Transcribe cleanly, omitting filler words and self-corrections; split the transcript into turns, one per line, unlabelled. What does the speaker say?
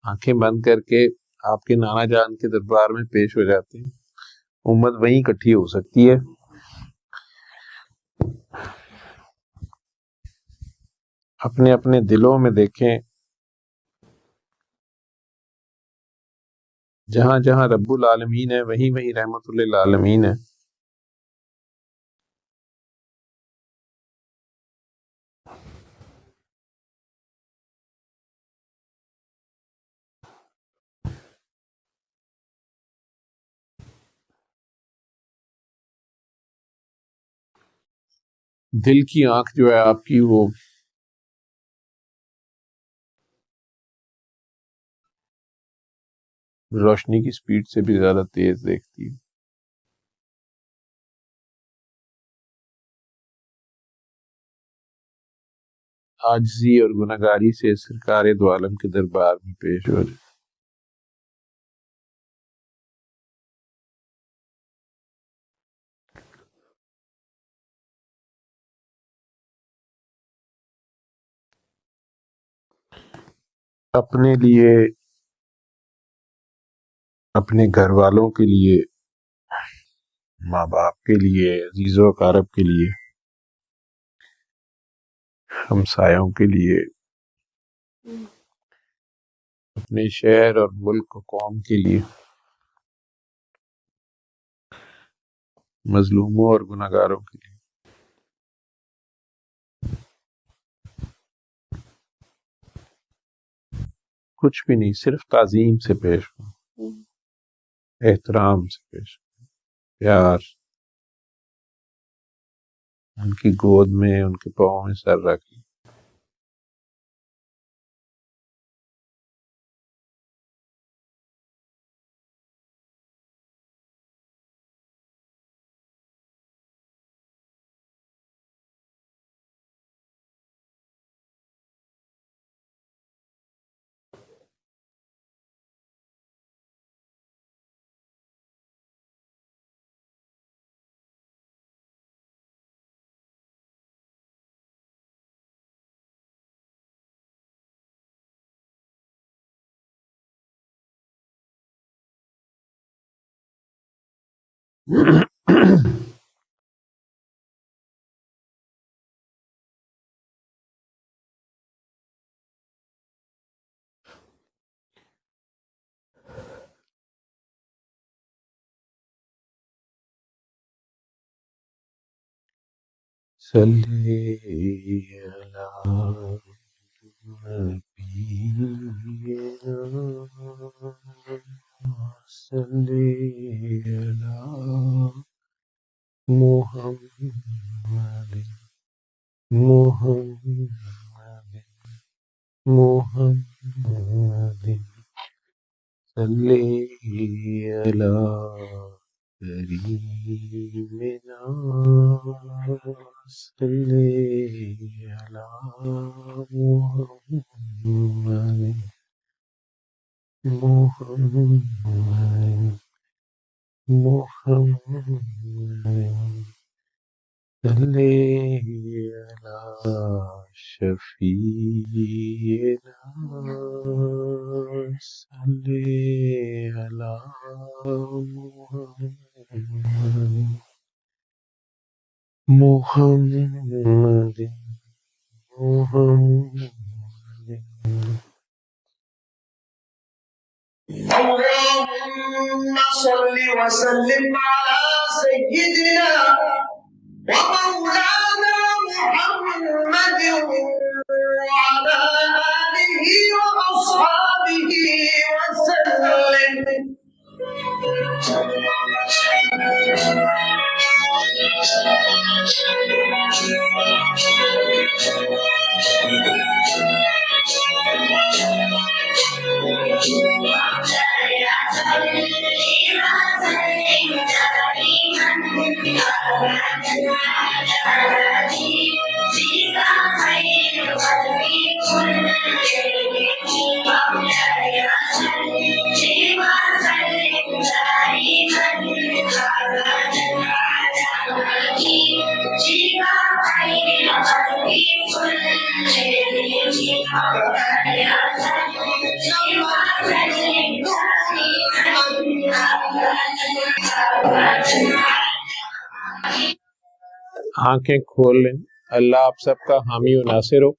आंखें बंद करके आपके नाना जान के दरबार में पेश हो जाते हैं। उम्मत वहीं इकट्ठी हो सकती है। अपने अपने दिलों में देखें, जहां जहां रब्बुल आलमीन है वहीं वहीं रहमतुल लिल आलमीन है। दिल की आंख जो है आपकी, वो रोशनी की स्पीड से भी ज्यादा तेज देखती है। आजिज़ी और गुनाहगारी से सरकारे दो आलम के दरबार में पेश हो जाए। अपने लिए, अपने घर वालों के लिए, माँ बाप के लिए, अजीज़ो अकारब के लिए, हमसायों के लिए, अपने शहर और मुल्क कौम के लिए, मजलूमों और गुनाहगारों के लिए कुछ भी नहीं, सिर्फ ताजीम से पेश हो, एहतराम से पेश हो, प्यार, उनकी गोद में, उनके पाँव में सर रख। सल्ली अला नबीना सल्ली अला मुहम्मद मुहम्मद मुहम्मद सल्ली अला करीमिना सल्ली अला मुहम्मद मुहम्मद मुहम्मद सल्ली अला शफीना सल्ली अला मुहम्मद मुहम्मद।
اللهم صل وسلم على سيدنا ومولانا محمد وعلى آله وأصحابه وسلم.
आंखें खोल लें। अल्लाह आप सबका हामी व नासिर हो।